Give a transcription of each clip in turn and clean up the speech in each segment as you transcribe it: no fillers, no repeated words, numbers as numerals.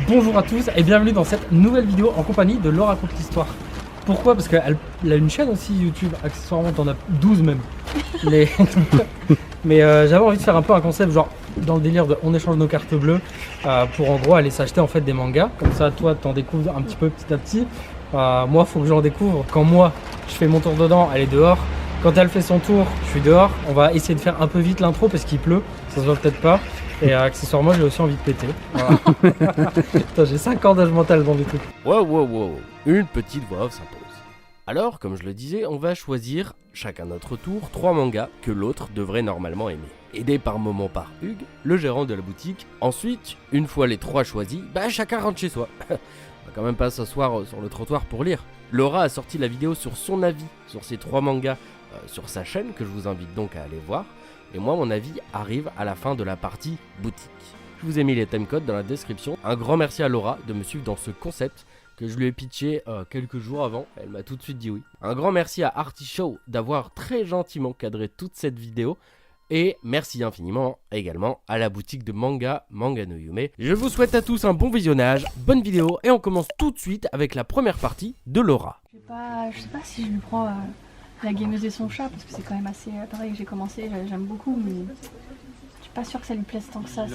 Bonjour à tous et bienvenue dans cette nouvelle vidéo en compagnie de Laura raconte l'histoire. Pourquoi? Parce qu'elle a une chaîne aussi YouTube, accessoirement t'en as 12 même. Mais j'avais envie de faire un peu un concept genre dans le délire de on échange nos cartes bleues pour en gros aller s'acheter en fait des mangas. Comme ça toi t'en découvres un petit peu petit à petit. Moi faut que j'en découvre. Quand moi je fais mon tour dedans, elle est dehors. Quand elle fait son tour, je suis dehors. On va essayer de faire un peu vite l'intro parce qu'il pleut, ça se voit peut-être pas. Et accessoirement j'ai aussi envie de péter. Voilà. Putain, j'ai 5 ans d'âge mental dans des trucs. Wow, une petite voix off s'impose. Alors, comme je le disais, on va choisir, chacun notre tour, 3 mangas que l'autre devrait normalement aimer. Aidé par moment par Hugues, le gérant de la boutique. Ensuite, une fois les 3 choisis, chacun rentre chez soi. On va quand même pas s'asseoir sur le trottoir pour lire. Laura a sorti la vidéo sur son avis sur ces 3 mangas sur sa chaîne, que je vous invite donc à aller voir. Et moi, mon avis arrive à la fin de la partie boutique. Je vous ai mis les timecodes dans la description. Un grand merci à Laura de me suivre dans ce concept que je lui ai pitché quelques jours avant. Elle m'a tout de suite dit oui. Un grand merci à Artishow d'avoir très gentiment cadré toute cette vidéo. Et merci infiniment également à la boutique de manga Manga no Yume. Je vous souhaite à tous un bon visionnage, bonne vidéo et on commence tout de suite avec la première partie de Laura. Je sais pas si je lui prends la gameuse et son chat parce que c'est quand même assez pareil, j'ai commencé, j'aime beaucoup mais je suis pas sûre que ça lui plaise tant que ça.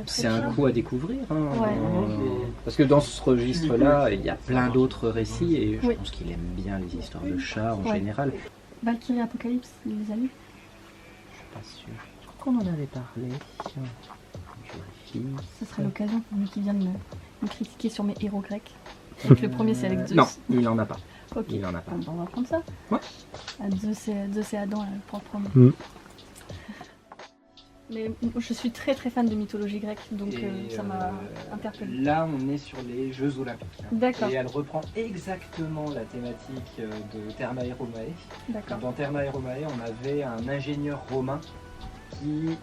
C'est un coup à découvrir hein, ouais. Parce que dans ce registre là il y a plein d'autres récits et je oui. pense qu'il aime bien les histoires de chats en général. Valkyrie Apocalypse, il les a lus? Pas sûr. Je crois qu'on en avait parlé. Ce serait l'occasion pour lui qui vient de me critiquer sur mes héros grecs. Donc le premier c'est avec Zeus. Non, il n'en a pas. Ok. Il en a pas. On va prendre ça. Ouais. Zeus et Adam pour le premier. Mais je suis très fan de mythologie grecque, donc ça m'a interpellée. Là, on est sur les Jeux Olympiques. D'accord. Et elle reprend exactement la thématique de Thermae Romae. D'accord. Dans Thermae Romae, on avait un ingénieur romain qui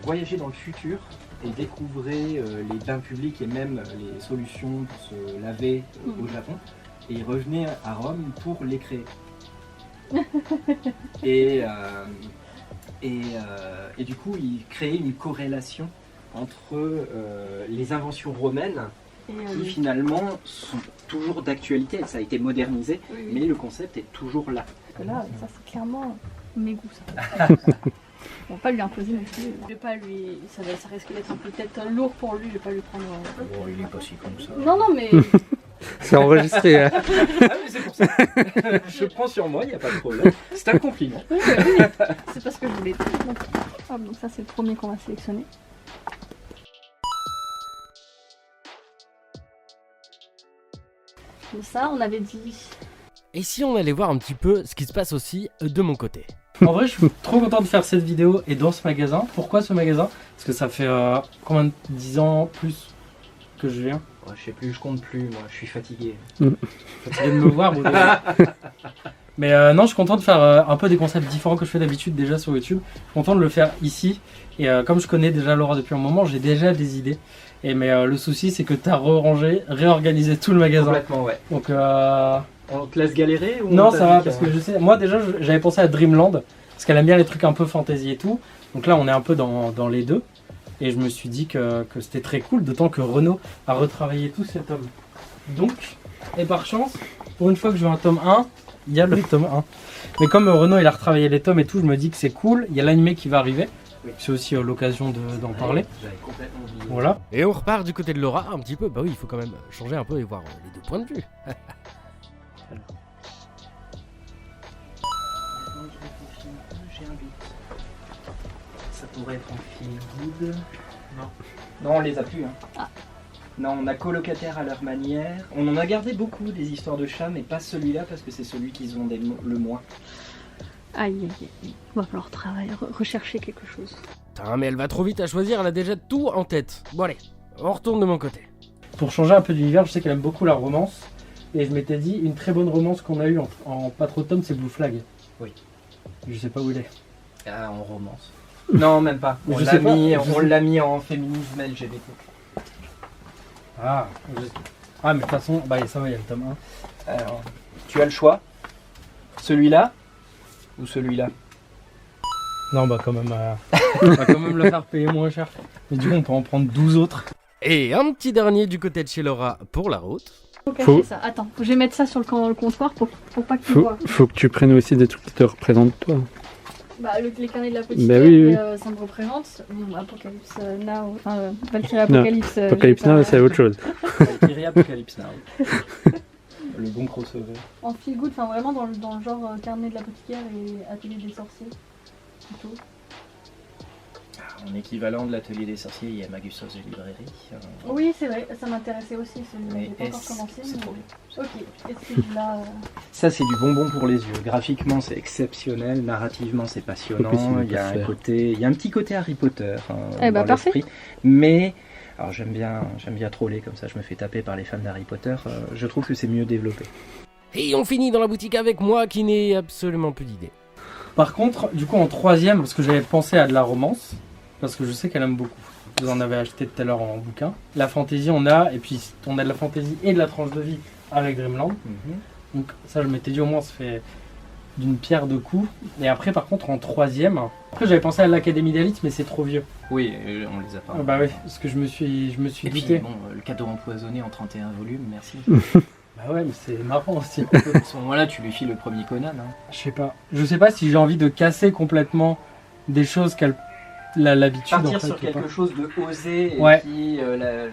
voyageait dans le futur et découvrait les bains publics et même les solutions pour se laver au Japon. Et il revenait à Rome pour les créer. Et du coup, il créait une corrélation entre les inventions romaines qui finalement sont toujours d'actualité. Ça a été modernisé, mais le concept est toujours là. Parce que là, ça c'est clairement mes goûts. Ça. On va pas lui imposer non plus. Je vais pas lui. Ça risque d'être un peu peut-être lourd pour lui. Je vais pas lui prendre. Oh, il est pas si comme ça. Non, mais. C'est enregistré. Ah oui, c'est pour ça. Je prends sur moi, il n'y a pas de problème. C'est un compliment. Oui, c'est parce que je voulais. Donc ça c'est le premier qu'on va sélectionner. Et ça, on avait dit. Et si on allait voir un petit peu ce qui se passe aussi de mon côté? En vrai je suis trop content de faire cette vidéo et dans ce magasin. Pourquoi ce magasin? Parce que ça fait combien de 10 ans plus que je viens. Oh, je sais plus, je compte plus, moi je suis fatigué. Fatigué de me voir. Mais non, je suis content de faire un peu des concepts différents que je fais d'habitude déjà sur YouTube. Je suis content de le faire ici. Et comme je connais déjà Laura depuis un moment, j'ai déjà des idées. Mais le souci, c'est que tu as rangé, réorganisé tout le magasin. Complètement, ouais. Donc, on te laisse galérer ou non, ça va, parce que je sais. Moi, déjà, j'avais pensé à Dreamland. Parce qu'elle aime bien les trucs un peu fantasy et tout. Donc là, on est un peu dans les deux. Et je me suis dit que c'était très cool, d'autant que Renaud a retravaillé tout cet tome. Donc, et par chance, pour une fois que je veux un tome 1, il y a le tome 1. Mais comme Renaud il a retravaillé les tomes et tout, je me dis que c'est cool. Il y a l'animé qui va arriver. Oui. C'est aussi l'occasion d'en parler. J'avais complètement oublié. Voilà. Et on repart du côté de Laura un petit peu. Bah oui, il faut quand même changer un peu et voir les deux points de vue. J'ai un doute. Ça pourrait être un feel good. Non, on les a plus. Hein. Ah. Non, on a colocataires à leur manière. On en a gardé beaucoup des histoires de chats, mais pas celui-là parce que c'est celui qu'ils ont le moins. Aïe. Va falloir rechercher quelque chose. Putain, mais elle va trop vite à choisir, elle a déjà tout en tête. Bon allez, on retourne de mon côté. Pour changer un peu d'univers, je sais qu'elle aime beaucoup la romance. Et je m'étais dit, une très bonne romance qu'on a eue en pas trop de tomes, c'est Blue Flag. Oui. Je sais pas où il est. Ah, en romance. Non, même pas. On l'a mis en féminisme LGBT. Ah, mais de toute façon, ça va, il y a le tome 1. Alors, tu as le choix. Celui-là ou celui-là? Non, quand même, on va quand même le faire payer moins cher. Mais du coup, on peut en prendre 12 autres. Et un petit dernier du côté de chez Laura pour la route. Faut cacher Faut- ça. Attends, je vais mettre ça sur le comptoir pour pas que tu vois. Faut que tu prennes aussi des trucs qui te représentent toi. Bah, les carnets de la petite Bah oui, oui. ça me représente. Bon, Apocalypse Now, enfin Valkyrie Apocalypse. Apocalypse Now, c'est autre chose. Valkyrie Apocalypse Now. Le bon crossover. En feel good, enfin vraiment dans le genre carnet de l'apothicaire et atelier des sorciers. Plutôt. En équivalent de l'atelier des sorciers, il y a Magus House de librairie. Oui, c'est vrai, ça m'intéressait aussi. Celui-là, Mais j'ai pas encore est-ce- commencé. c'est mais- trop bien. Ok, est-ce que là. Ça, c'est du bonbon pour les yeux. Graphiquement, c'est exceptionnel. Narrativement, c'est passionnant. possible de Il y a le un faire. côté, il y a un petit côté Harry Potter Eh bah, dans parfait. l'esprit. Mais alors j'aime bien troller comme ça. Je me fais taper par les fans d'Harry Potter. Je trouve que c'est mieux développé. Et on finit dans la boutique avec moi qui n'ai absolument plus d'idées. Par contre, du coup, en troisième, parce que j'avais pensé à de la romance, parce que je sais qu'elle aime beaucoup. Vous en avez acheté tout à l'heure en bouquin. La fantaisie, on a, et puis on a de la fantaisie et de la tranche de vie avec Dreamland. Donc ça, je m'étais dit au moins, ça fait d'une pierre deux coups. Et après, par contre, en troisième, après j'avais pensé à l'Académie d'Alix, mais c'est trop vieux. Oui, on les a pas. Bah oui, parce que je me suis Et puis douté. bon, le cadeau empoisonné en 31 volumes, merci. Bah ouais, mais c'est marrant aussi. À ce moment-là, tu lui files le premier Conan. Hein. Je sais pas si j'ai envie de casser complètement des choses qu'elle l'habitude en Partir fait, sur ou quelque pas. chose de osé et Ouais. qui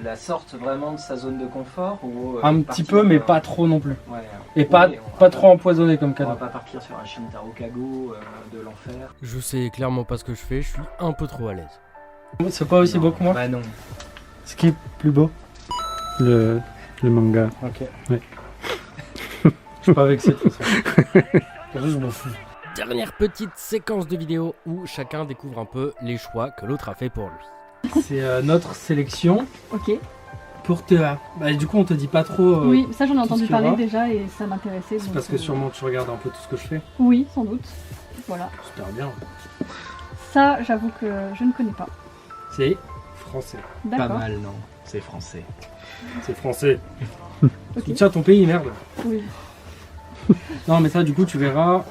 la sorte vraiment de sa zone de confort ou Un petit peu, mais pas trop non plus. Ouais, Et pas, on va pas trop empoisonné comme On va cadeau. pas partir sur un Shintaro Kago de l'enfer. Je sais clairement pas ce que je fais, je suis un peu trop à l'aise. C'est pas aussi Non, beau que moi. Bah non. Ce qui est plus beau. Le manga. Ok. Ouais. Je suis pas vexé de toute façon. Je m'en fous. Dernière petite séquence de vidéo où chacun découvre un peu les choix que l'autre a fait pour lui. C'est notre sélection Ok. pour Théa. Bah, du coup, on te dit pas trop. Oui, ça j'en ai tout ce entendu qu'il y aura. parler déjà et ça m'intéressait. C'est donc, parce que sûrement tu regardes un peu tout ce que je fais. Oui, sans doute. Voilà. Super bien. Ça, j'avoue que je ne connais pas. C'est français. Pas D'accord. mal, non. C'est français. C'est français. Ok. Tiens ton pays, merde. Oui. Non, mais ça, du coup, tu verras.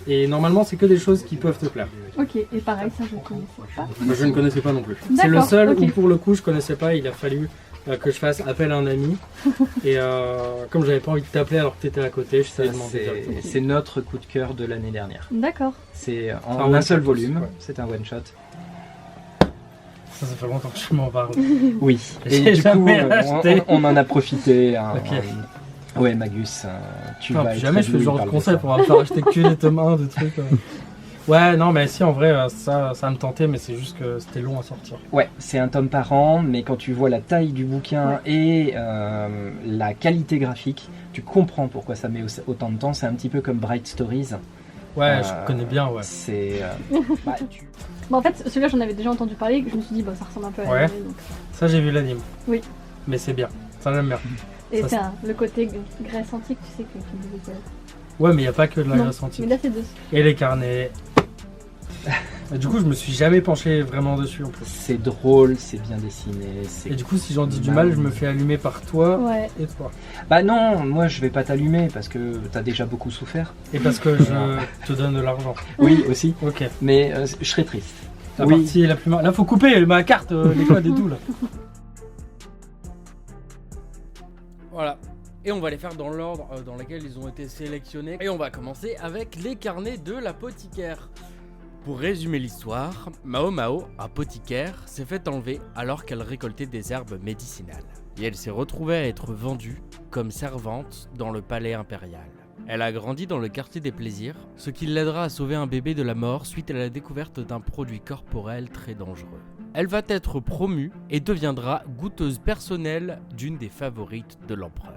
Et normalement, c'est que des choses qui peuvent te plaire. Ok. Et pareil, ça je ne connaissais pas. Moi, je ne connaissais pas non plus. C'est le D'accord, seul ok. où, pour le coup, je connaissais pas. Il a fallu que je fasse appel à un ami. Et comme j'avais pas envie de t'appeler alors que tu étais à côté, je savais demander directement. C'est notre coup de cœur de l'année dernière. D'accord. C'est un en un one seul shot volume. aussi, ouais. C'est un one shot. Ça fait longtemps que je m'en parle. Oui. J'ai Et du coup, jamais acheté. on en a profité. Hein, Ok. Ouais, Magus, tu Enfin, vas plus être jamais je fais ce ébloui genre par de le concept. dessin. On va me faire acheter que des tomes 1 de trucs. Ouais, non, mais si, en vrai, ça me tentait, mais c'est juste que c'était long à sortir. Ouais, c'est un tome par an, mais quand tu vois la taille du bouquin et la qualité graphique, tu comprends pourquoi ça met autant de temps. C'est un petit peu comme Bright Stories. Ouais, je connais bien, ouais. C'est. Bah, Bon, en fait, celui-là j'en avais déjà entendu parler. Je me suis dit, bah, ça ressemble un peu à Ouais. l'anime, donc. Ça, j'ai vu l'anime. Oui. Mais c'est bien. Ça, j'aime bien. Et Ça, c'est le côté Grèce antique, tu sais, que tu disais. Ouais, mais il n'y a pas que de la Non, Grèce antique. mais là c'est deux. Et les carnets. Du coup, je me suis jamais penché vraiment dessus en plus. c'est drôle, c'est bien dessiné. Et du coup, si j'en dis du mal, je me fais allumer par toi Ouais. et toi. Bah non, moi je vais pas t'allumer parce que t'as déjà beaucoup souffert. Et parce que je te donne de l'argent. Oui, aussi. Ok. Mais je serais triste. La Oui. partie la plus marrante. Là, faut couper ma carte, les codes et tout là. Voilà. Et on va les faire dans l'ordre dans lequel ils ont été sélectionnés. Et on va commencer avec les carnets de l'apothicaire. Pour résumer l'histoire, Mao Mao, apothicaire, s'est fait enlever alors qu'elle récoltait des herbes médicinales. Et elle s'est retrouvée à être vendue comme servante dans le palais impérial. Elle a grandi dans le quartier des plaisirs, ce qui l'aidera à sauver un bébé de la mort suite à la découverte d'un produit corporel très dangereux. Elle va être promue et deviendra goûteuse personnelle d'une des favorites de l'empereur.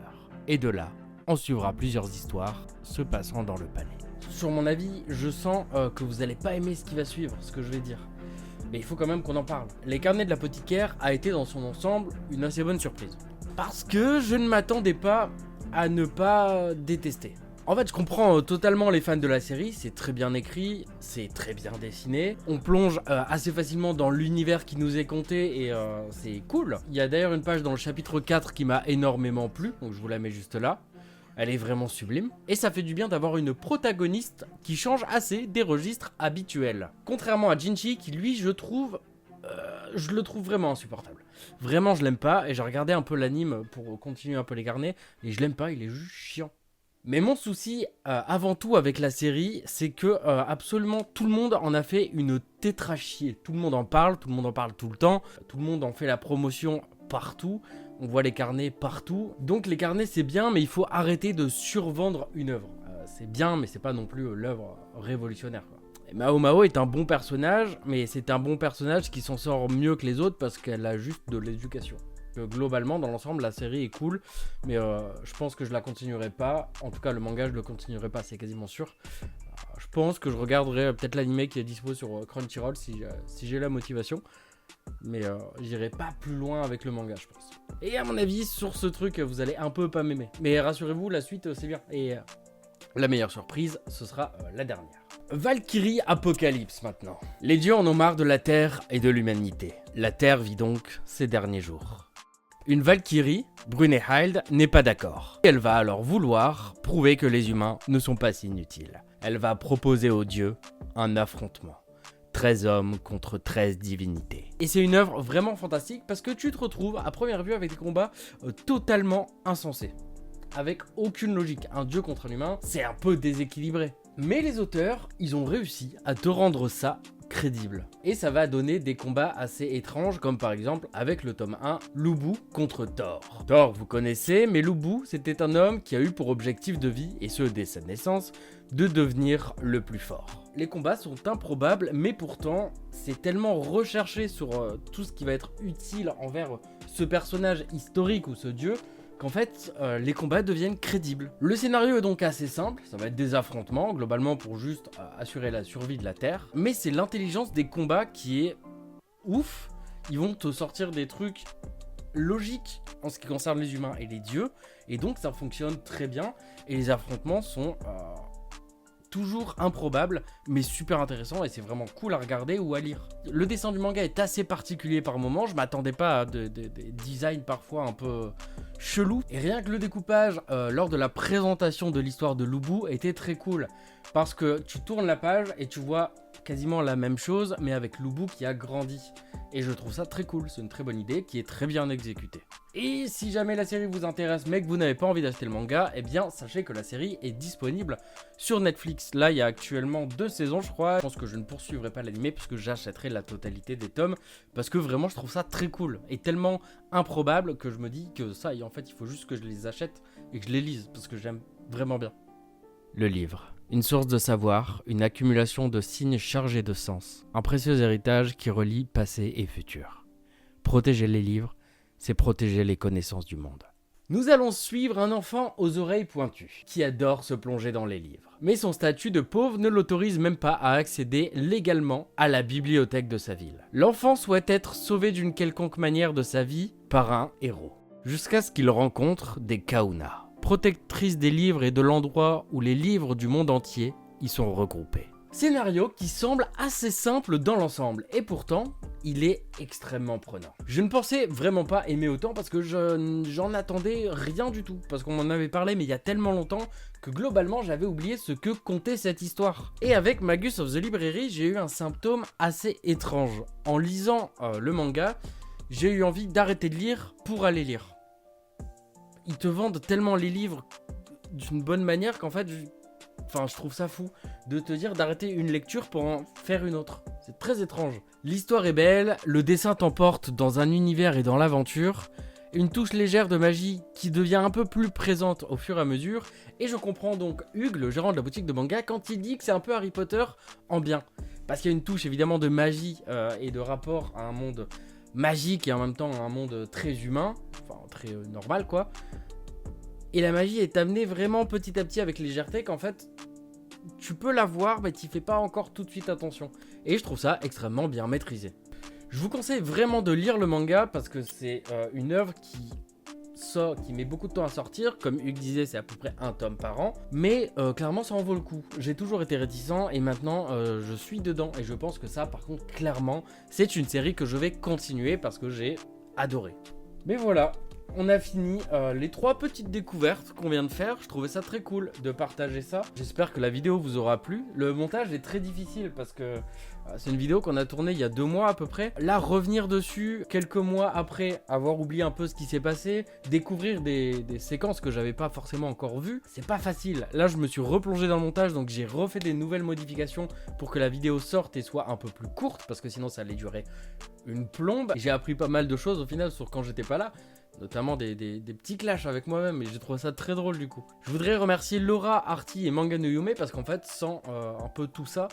Et de là, on suivra plusieurs histoires se passant dans le palais. Sur mon avis, je sens que vous allez pas aimer ce qui va suivre, ce que je vais dire. Mais il faut quand même qu'on en parle. Les carnets de l'apothicaire a été dans son ensemble une assez bonne surprise. Parce que je ne m'attendais pas à ne pas détester. En fait, je comprends totalement les fans de la série, c'est très bien écrit, c'est très bien dessiné. On plonge assez facilement dans l'univers qui nous est conté et c'est cool. Il y a d'ailleurs une page dans le chapitre 4 qui m'a énormément plu, donc je vous la mets juste là. Elle est vraiment sublime. Et ça fait du bien d'avoir une protagoniste qui change assez des registres habituels. Contrairement à Jinchi qui lui, je trouve, je le trouve vraiment insupportable. Vraiment, je l'aime pas, et j'ai regardé un peu l'anime pour continuer un peu les carnets, et je l'aime pas, il est juste chiant. Mais mon souci, avant tout avec la série, c'est que absolument tout le monde en a fait une tétrachier. Tout le monde en parle tout le temps, tout le monde en fait la promotion partout, on voit les carnets partout. Donc les carnets c'est bien, mais il faut arrêter de survendre une œuvre. C'est bien, mais c'est pas non plus l'œuvre révolutionnaire, quoi. Et Mao Mao est un bon personnage, mais c'est un bon personnage qui s'en sort mieux que les autres parce qu'elle a juste de l'éducation. Globalement, dans l'ensemble, la série est cool, mais je pense que je la continuerai pas. En tout cas, le manga, je le continuerai pas, c'est quasiment sûr. Je pense que je regarderai peut-être l'anime qui est dispo sur Crunchyroll si j'ai la motivation. Mais j'irai pas plus loin avec le manga, je pense. Et à mon avis, sur ce truc, vous allez un peu pas m'aimer. Mais rassurez-vous, la suite, c'est bien. Et la meilleure surprise, ce sera la dernière. Valkyrie Apocalypse maintenant. Les dieux en ont marre de la Terre et de l'humanité. La Terre vit donc ses derniers jours. Une Valkyrie, Brunehilde, n'est pas d'accord. Elle va alors vouloir prouver que les humains ne sont pas si inutiles. Elle va proposer aux dieux un affrontement. 13 hommes contre 13 divinités. Et c'est une œuvre vraiment fantastique parce que tu te retrouves à première vue avec des combats totalement insensés. Avec aucune logique. Un dieu contre un humain, c'est un peu déséquilibré. Mais les auteurs, ils ont réussi à te rendre ça crédible. Et ça va donner des combats assez étranges, comme par exemple avec le tome 1, Lubu contre Thor. Thor, vous connaissez, mais Lubu, c'était un homme qui a eu pour objectif de vie, et ce dès sa naissance, de devenir le plus fort. Les combats sont improbables, mais pourtant, c'est tellement recherché sur tout ce qui va être utile envers ce personnage historique ou ce dieu, qu'en fait, les combats deviennent crédibles. Le scénario est donc assez simple, ça va être des affrontements, globalement pour juste assurer la survie de la Terre, mais c'est l'intelligence des combats qui est ouf. Ils vont te sortir des trucs logiques en ce qui concerne les humains et les dieux, et donc ça fonctionne très bien, et les affrontements sont toujours improbable, mais super intéressant et c'est vraiment cool à regarder ou à lire. Le dessin du manga est assez particulier par moments, je m'attendais pas à des designs parfois un peu chelous. Et rien que le découpage lors de la présentation de l'histoire de Lubu était très cool. Parce que tu tournes la page et tu vois quasiment la même chose, mais avec Lubu qui a grandi. Et je trouve ça très cool, c'est une très bonne idée qui est très bien exécutée. Et si jamais la série vous intéresse mais que vous n'avez pas envie d'acheter le manga, eh bien sachez que la série est disponible sur Netflix. Là il y a actuellement 2 saisons je crois. Je pense que je ne poursuivrai pas l'anime puisque j'achèterai la totalité des tomes. Parce que vraiment je trouve ça très cool. Et tellement improbable que je me dis que ça, en fait il faut juste que je les achète et que je les lise. Parce que j'aime vraiment bien. Le livre. Une source de savoir, une accumulation de signes chargés de sens, un précieux héritage qui relie passé et futur. Protéger les livres, c'est protéger les connaissances du monde. Nous allons suivre un enfant aux oreilles pointues, qui adore se plonger dans les livres. Mais son statut de pauvre ne l'autorise même pas à accéder légalement à la bibliothèque de sa ville. L'enfant souhaite être sauvé d'une quelconque manière de sa vie par un héros, jusqu'à ce qu'il rencontre des Kauna, protectrice des livres et de l'endroit où les livres du monde entier y sont regroupés. Scénario qui semble assez simple dans l'ensemble, et pourtant, il est extrêmement prenant. Je ne pensais vraiment pas aimer autant parce que j'en attendais rien du tout, parce qu'on m'en avait parlé mais il y a tellement longtemps que globalement j'avais oublié ce que comptait cette histoire. Et avec Magus of the Library, j'ai eu un symptôme assez étrange. En lisant le manga, j'ai eu envie d'arrêter de lire pour aller lire. Ils te vendent tellement les livres d'une bonne manière qu'en fait, je trouve ça fou de te dire d'arrêter une lecture pour en faire une autre. C'est très étrange. L'histoire est belle, le dessin t'emporte dans un univers et dans l'aventure, une touche légère de magie qui devient un peu plus présente au fur et à mesure, et je comprends donc Hugues, le gérant de la boutique de manga, quand il dit que c'est un peu Harry Potter en bien. Parce qu'il y a une touche évidemment de magie et de rapport à un monde magique et en même temps un monde très humain, enfin très normal quoi. Et la magie est amenée vraiment petit à petit avec légèreté qu'en fait tu peux la voir mais tu fais pas encore tout de suite attention. Et je trouve ça extrêmement bien maîtrisé. Je vous conseille vraiment de lire le manga parce que c'est une œuvre qui met beaucoup de temps à sortir. Comme Hugues disait, c'est à peu près un tome par an. Mais clairement, ça en vaut le coup. J'ai toujours été réticent et maintenant, je suis dedans. Et je pense que ça, par contre, clairement, c'est une série que je vais continuer parce que j'ai adoré. Mais voilà, On a fini les 3 petites découvertes qu'on vient de faire. Je trouvais ça très cool de partager ça. J'espère que la vidéo vous aura plu. Le montage est très difficile parce que c'est une vidéo qu'on a tournée il y a 2 mois à peu près. Là, revenir dessus quelques mois après avoir oublié un peu ce qui s'est passé, découvrir des séquences que j'avais pas forcément encore vues, c'est pas facile. Là, je me suis replongé dans le montage, donc j'ai refait des nouvelles modifications pour que la vidéo sorte et soit un peu plus courte parce que sinon ça allait durer une plombe. J'ai appris pas mal de choses au final sur quand j'étais pas là. Notamment des petits clashs avec moi-même, et j'ai trouvé ça très drôle du coup. Je voudrais remercier Laura, Arty et Manga no Yume parce qu'en fait, sans un peu tout ça,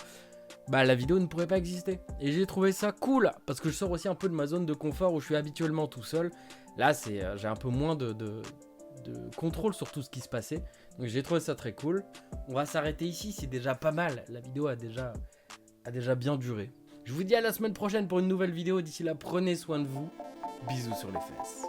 bah la vidéo ne pourrait pas exister. Et j'ai trouvé ça cool parce que je sors aussi un peu de ma zone de confort où je suis habituellement tout seul. Là, j'ai un peu moins de contrôle sur tout ce qui se passait. Donc j'ai trouvé ça très cool. On va s'arrêter ici, c'est déjà pas mal. La vidéo a déjà bien duré. Je vous dis à la semaine prochaine pour une nouvelle vidéo. D'ici là, prenez soin de vous. Bisous sur les fesses.